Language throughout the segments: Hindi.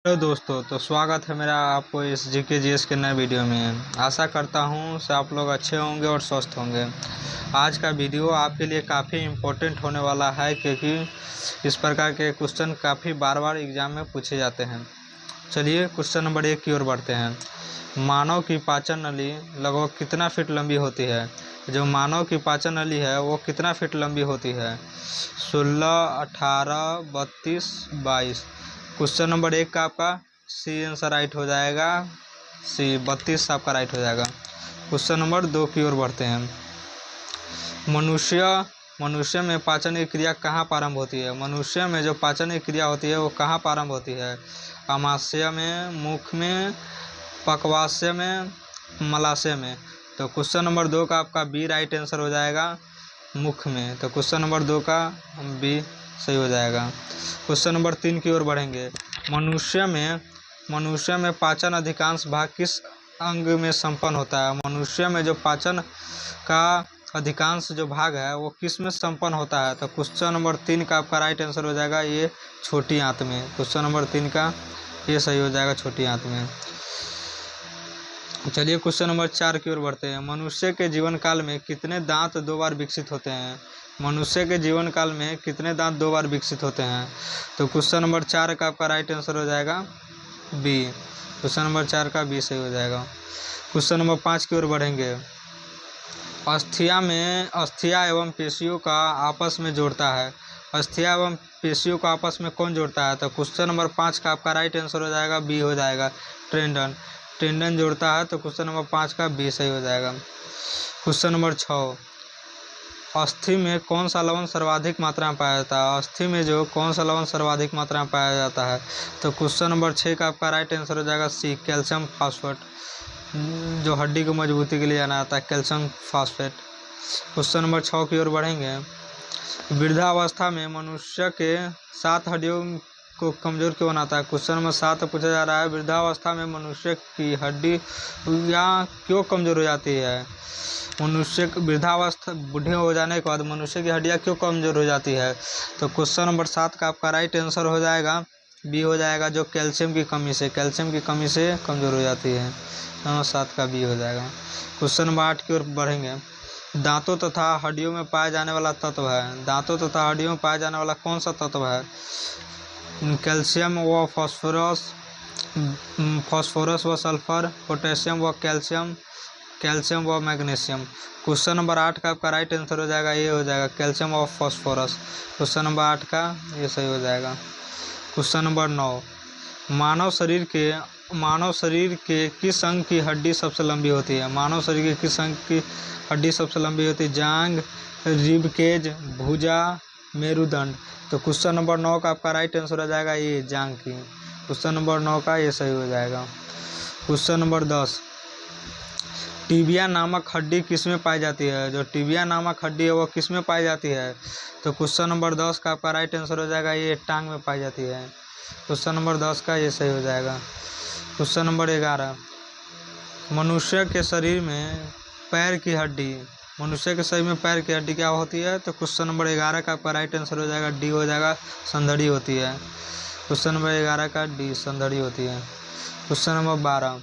हेलो दोस्तों, तो स्वागत है मेरा आपको इस जीके जीएस के नए वीडियो में। आशा करता हूँ कि आप लोग अच्छे होंगे और स्वस्थ होंगे। आज का वीडियो आपके लिए काफ़ी इम्पोर्टेंट होने वाला है, क्योंकि इस प्रकार के क्वेश्चन काफ़ी बार बार एग्जाम में पूछे जाते हैं। चलिए क्वेश्चन नंबर 1 की ओर बढ़ते हैं। मानव की पाचन नली लगभग कितना फीट लंबी होती है? जो मानव की पाचन नली है वो कितना फीट लंबी होती है? 16, 18, 32, 22। क्वेश्चन नंबर 1 का आपका सी आंसर राइट हो जाएगा। सी 32 आपका राइट हो जाएगा। क्वेश्चन नंबर 2 की ओर बढ़ते हैं। मनुष्य में पाचन की क्रिया कहाँ प्रारंभ होती है? मनुष्य में जो पाचन की क्रिया होती है वो कहाँ प्रारंभ होती है? आमाशय में, मुख में, पक्वाशय में, मलाशय में। तो क्वेश्चन नंबर 2 का आपका बी राइट आंसर हो जाएगा, मुख में। तो क्वेश्चन नंबर 2 का बी सही हो जाएगा। क्वेश्चन नंबर 3 की ओर बढ़ेंगे। मनुष्य में पाचन अधिकांश भाग किस अंग में संपन्न होता है? मनुष्य में जो पाचन का अधिकांश जो भाग है वो किस में संपन्न होता है? तो क्वेश्चन नंबर 3 का आपका राइट आंसर हो जाएगा ये छोटी आंत में। क्वेश्चन नंबर 3 का ये सही हो जाएगा, छोटी आंत में। चलिए क्वेश्चन नंबर 4 की ओर बढ़ते हैं। मनुष्य के जीवन काल में कितने दांत 2 बार विकसित होते हैं? मनुष्य के जीवन काल में कितने दांत 2 बार विकसित होते हैं? तो क्वेश्चन नंबर 4 का आपका राइट आंसर हो जाएगा बी। क्वेश्चन नंबर 4 का बी सही हो जाएगा। क्वेश्चन नंबर 5 की ओर बढ़ेंगे। अस्थिया एवं पेशियों का आपस में जोड़ता है। अस्थिया एवं पेशियों को आपस में कौन जोड़ता है? तो क्वेश्चन नंबर 5 का आपका राइट आंसर हो जाएगा बी हो जाएगा, टेंडन जोड़ता है। तो क्वेश्चन नंबर 5 का बी सही हो जाएगा। क्वेश्चन नंबर 6, अस्थि में कौन सा लवण सर्वाधिक मात्रा में पाया जाता है? अस्थि में जो कौन सा लवण सर्वाधिक मात्रा में पाया जाता है? तो क्वेश्चन नंबर 6 का आपका राइट आंसर हो जाएगा सी, कैल्शियम फास्फेट। जो हड्डी को मजबूती के लिए जाना जाता है, कैल्शियम फास्फेट। क्वेश्चन नंबर 6 की ओर बढ़ेंगे। वृद्धावस्था में मनुष्य के 7 हड्डियों को कमजोर क्यों बनाता है? क्वेश्चन नंबर 7 पूछा जा रहा है, वृद्धावस्था में मनुष्य की हड्डियाँ क्यों कमजोर हो जाती है? वृद्धावस्था बूढ़े हो जाने के बाद मनुष्य की हड्डियाँ क्यों कमजोर हो जाती है? तो क्वेश्चन नंबर 7 का आपका राइट आंसर हो जाएगा बी हो जाएगा, जो कैल्शियम की कमी से कमजोर हो जाती है। 7 का बी हो जाएगा। क्वेश्चन नंबर 8 की ओर बढ़ेंगे। दांतों तथा हड्डियों में पाया जाने वाला तत्व है। दांतों तथा हड्डियों में पाया जाने वाला कौन सा तत्व है? कैल्शियम व फास्फोरस व सल्फर, पोटेशियम व कैल्शियम व मैग्नीशियम। क्वेश्चन नंबर 8 का आपका राइट आंसर हो जाएगा, ये हो जाएगा कैल्शियम और फास्फोरस। क्वेश्चन नंबर 8 का ये सही हो जाएगा। क्वेश्चन नंबर 9, मानव शरीर के किस अंग की हड्डी सबसे लंबी होती है? मानव शरीर के किस अंग की हड्डी सबसे लंबी होती है? जांघ, रिबकेज, भुजा, मेरुदंड। तो क्वेश्चन नंबर 9 का आपका राइट आंसर हो जाएगा ये जांघ की। क्वेश्चन नंबर 9 का ये सही हो जाएगा। क्वेश्चन नंबर 10, टिबिया नामक हड्डी किस में पाई जाती है? जो टिबिया नामक हड्डी है वो किस में पाई जाती है? तो क्वेश्चन नंबर 10 का आपका राइट आंसर हो जाएगा ये टांग में पाई जाती है। क्वेश्चन नंबर 10 का ये सही हो जाएगा। क्वेश्चन नंबर 11, मनुष्य के शरीर में पैर की हड्डी क्या होती है? तो क्वेश्चन नंबर 11 का आपका राइट आंसर हो जाएगा डी हो जाएगा, संधड़ी होती है। क्वेश्चन नंबर 11 का डी, संधड़ी होती है। क्वेश्चन नंबर 12,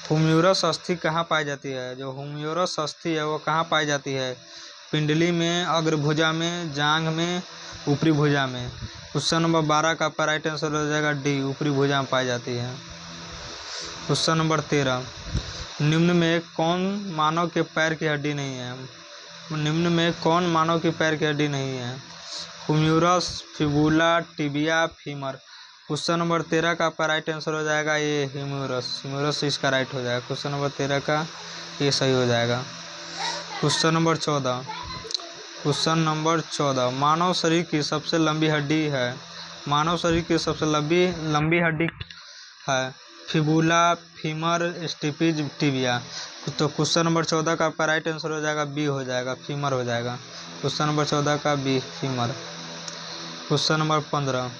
ह्यूमरस अस्थि कहाँ पाई जाती है? जो ह्यूमरस अस्थि है वो कहाँ पाई जाती है? पिंडली में, अग्रभुजा में, जांघ में, ऊपरी भुजा में। क्वेश्चन नंबर 12 का आपका राइट आंसर हो जाएगा डी, ऊपरी भुजा में पाई जाती है। क्वेश्चन नंबर 13, निम्न में कौन मानव के पैर की हड्डी नहीं है? निम्न में कौन मानव की पैर की हड्डी नहीं है? Humerus, fibula, tibia, femur. Question number 13 का आपका राइट आंसर हो जाएगा ये ह्यूमरस इसका राइट हो जाएगा। क्वेश्चन नंबर 13 का ये सही हो जाएगा। क्वेश्चन नंबर 14, मानव शरीर की सबसे लंबी हड्डी है। मानव शरीर की सबसे लंबी हड्डी है फिबुला, फीमर, स्टिपिज, टिबिया। तो क्वेश्चन नंबर 14 का आपका राइट आंसर हो जाएगा बी हो जाएगा, फीमर हो जाएगा। क्वेश्चन नंबर 14 का बी, फीमर। क्वेश्चन नंबर 15,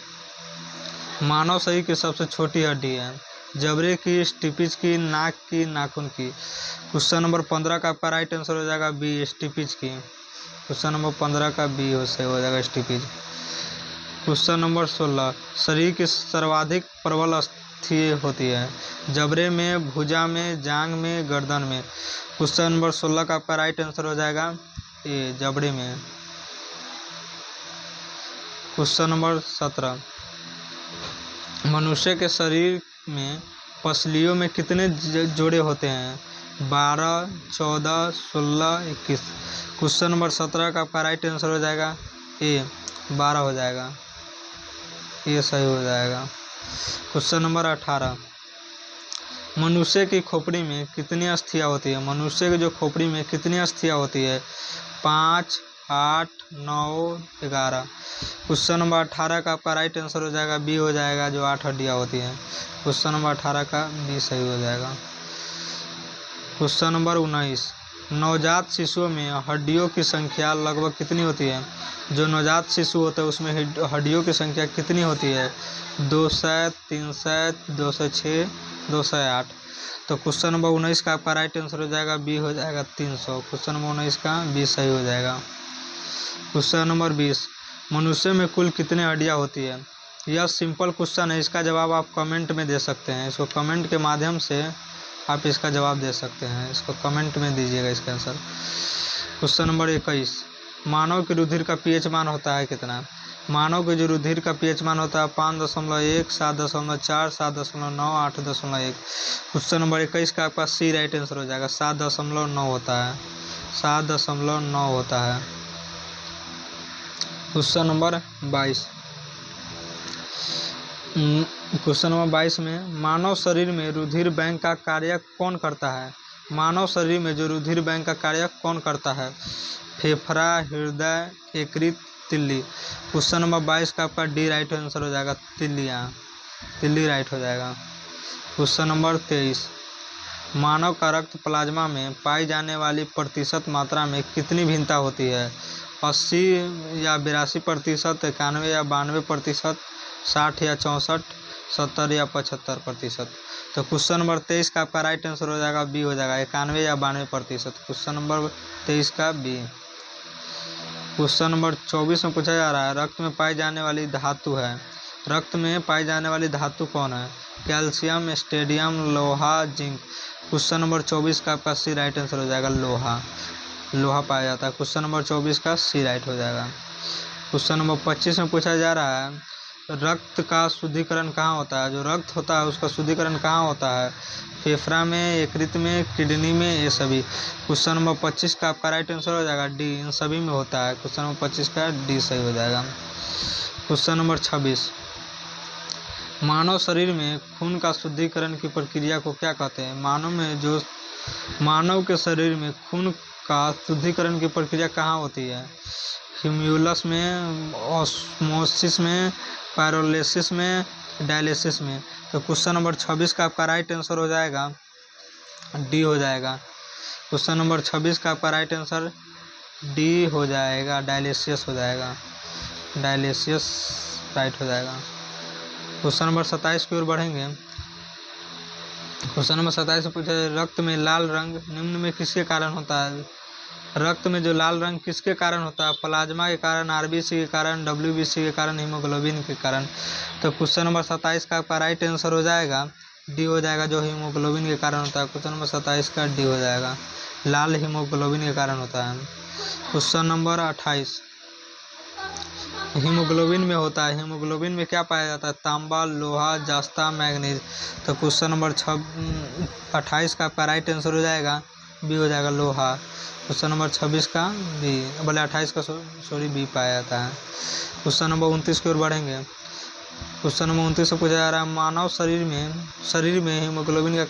मानव शरीर की सबसे छोटी हड्डी है। जबड़े की, स्टिपिज की, नाक की, नाखून की। क्वेश्चन नंबर 15 का आपका राइट आंसर हो जाएगा बी, स्टिपिज की। क्वेश्चन नंबर 15 का बी हो जाएगा, स्टिपिज। क्वेश्चन नंबर 16, शरीर की सर्वाधिक प्रबल अस्थि होती है? जबड़े में, भुजा में, जांग में, गर्दन में। क्वेश्चन नंबर 16 का आपका राइट आंसर हो जाएगा ए, जबड़े में। क्वेश्चन नंबर 17, मनुष्य के शरीर में पसलियों में कितने जोड़े होते हैं? 12, 14, 16, 21। क्वेश्चन नंबर 17 का आपका राइट आंसर हो जाएगा ए, 12 हो जाएगा, ये सही हो जाएगा। क्वेश्चन नंबर 18, मनुष्य की खोपड़ी में कितनी अस्थियां होती है? मनुष्य की जो खोपड़ी में कितनी अस्थियां होती है? 5, 8, 9, 11। क्वेश्चन नंबर 18 का आपका राइट आंसर हो जाएगा बी हो जाएगा, जो 8 हड्डियां होती हैं। क्वेश्चन नंबर 18 का बी सही हो जाएगा। क्वेश्चन नंबर 19, नवजात शिशुओं में हड्डियों की संख्या लगभग कितनी होती है? जो नवजात शिशु होता है उसमें हड्डियों की संख्या कितनी होती है? 200, 300, 206, 208। तो क्वेश्चन नंबर 19 का आपका राइट आंसर हो जाएगा बी हो जाएगा, 300। क्वेश्चन नंबर 19 का बी सही हो जाएगा। क्वेश्चन नंबर 20, मनुष्य में कुल कितनी हड्डियां होती है? यह सिंपल क्वेश्चन है, इसका जवाब आप कमेंट में दे सकते हैं। इसको कमेंट के माध्यम से आप इसका जवाब दे सकते हैं, इसको कमेंट में दीजिएगा इसका आंसर। क्वेश्चन नंबर 21, मानव के रुधिर का पीएच मान होता है कितना? मानव के जो रुधिर का पीएच मान होता है 5.1, 7.4, 7.9, 8.1। क्वेश्चन नंबर 21 का आपका सी राइट आंसर हो जाएगा, 7.9 होता है, 7.9 होता है। क्वेश्चन नंबर 22, क्वेश्चन नंबर 22 में मानव शरीर में रुधिर बैंक का कार्य कौन करता है? मानव शरीर में जो रुधिर बैंक का कार्य कौन करता है? फेफड़ा, हृदय, यकृत, तिल्ली। क्वेश्चन नंबर 22 का आपका डी राइट आंसर हो जाएगा, तिल्लियाँ, तिल्ली राइट हो जाएगा। क्वेश्चन नंबर 23, मानव का रक्त प्लाज्मा में पाई जाने वाली प्रतिशत मात्रा में कितनी भिन्नता होती है? 80 या 82%, 91 या 92%, 60 या 64, 70 या 75%। तो क्वेश्चन नंबर 23 का आपका राइट आंसर हो जाएगा बी हो जाएगा, 91 या 92%। क्वेश्चन नंबर 23 का बी। क्वेश्चन नंबर 24 में पूछा जा रहा है, रक्त में पाई जाने वाली धातु है, रक्त में पाई जाने वाली धातु कौन है? कैल्शियम, स्टेडियम, लोहा, जिंक। क्वेश्चन नंबर 24 का आपका सी राइट आंसर हो जाएगा, लोहा, लोहा पाया जाता है। क्वेश्चन नंबर 24 का सी राइट हो जाएगा। क्वेश्चन नंबर 25 में पूछा जा रहा है, रक्त का शुद्धिकरण कहाँ होता है? जो रक्त होता है उसका शुद्धिकरण कहाँ होता है? फेफड़ा में, यकृत में, किडनी में, ये सभी। क्वेश्चन नंबर 25 का आपका राइट आंसर हो जाएगा डी, इन सभी में होता है। क्वेश्चन नंबर 25 का डी सही हो जाएगा। क्वेश्चन नंबर 26, मानव शरीर में खून का शुद्धिकरण की प्रक्रिया को क्या कहते हैं? मानव के शरीर में खून का शुद्धिकरण की प्रक्रिया कहाँ होती है? ह्यूमुलस में, ऑस्मोसिस में, पायरोलिसिस में, डायलिसिस में। तो क्वेश्चन नंबर 26 का आपका राइट आंसर हो जाएगा डी हो जाएगा। क्वेश्चन नंबर 26 का आपका राइट आंसर डी हो जाएगा, डायलिसिस हो जाएगा, डायलिसिस राइट हो जाएगा। क्वेश्चन नंबर 27 की ओर बढ़ेंगे। क्वेश्चन नंबर 27 में पूछा है, रक्त में लाल रंग निम्न में किसके कारण होता है? रक्त में जो लाल रंग किसके कारण होता है? प्लाज्मा के कारण, आरबीसी के कारण, डब्ल्यूबीसी के कारण, हीमोग्लोबिन के कारण। तो क्वेश्चन नंबर 27 का आपका राइट आंसर हो जाएगा डी हो जाएगा, जो हीमोग्लोबिन के कारण होता है। क्वेश्चन नंबर 27 का डी हो जाएगा, लाल हीमोग्लोबिन के कारण होता है। क्वेश्चन नंबर 28, हीमोग्लोबिन में होता है, हीमोग्लोबिन में क्या पाया जाता है? तांबा, लोहा, जस्ता, मैग्नीज। तो क्वेश्चन नंबर 28 का आपका राइट आंसर हो जाएगा बी हो जाएगा, लोहा। क्वेश्चन नंबर 26 का बी, बोले 28 का सॉरी बी पाया जाता है। क्वेश्चन नंबर 29 की ओर बढ़ेंगे। क्वेश्चन नंबर 29 से पूछा जा रहा है, मानव शरीर में हीमोग्लोबिन का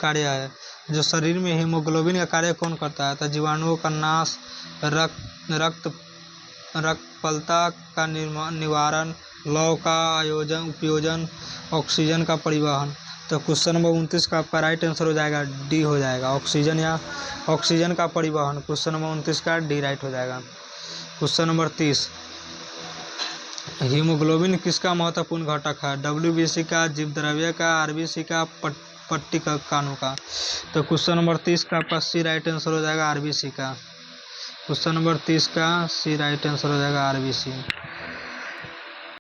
कार्य है। जो शरीर में हीमोग्लोबिन का कार्य कौन करता है? तो जीवाणुओं का नाश, रक्तपलता का निवारण, लौह का उपयोजन, ऑक्सीजन का परिवहन। तो क्वेश्चन नंबर 29 का आपका राइट आंसर हो जाएगा डी हो जाएगा, ऑक्सीजन या ऑक्सीजन का परिवहन। क्वेश्चन नंबर 29 का डी राइट हो जाएगा। क्वेश्चन नंबर 30, हीमोग्लोबिन किसका महत्वपूर्ण घटक है? डब्ल्यूबीसी का, जीवद्रव्य का, आरबीसी का, पट्टी का, कानू का। तो क्वेश्चन नंबर 30 का आपका सी राइट आंसर हो जाएगा, आरबीसी का। क्वेश्चन नंबर 30 का सी राइट आंसर हो जाएगा, आरबीसी।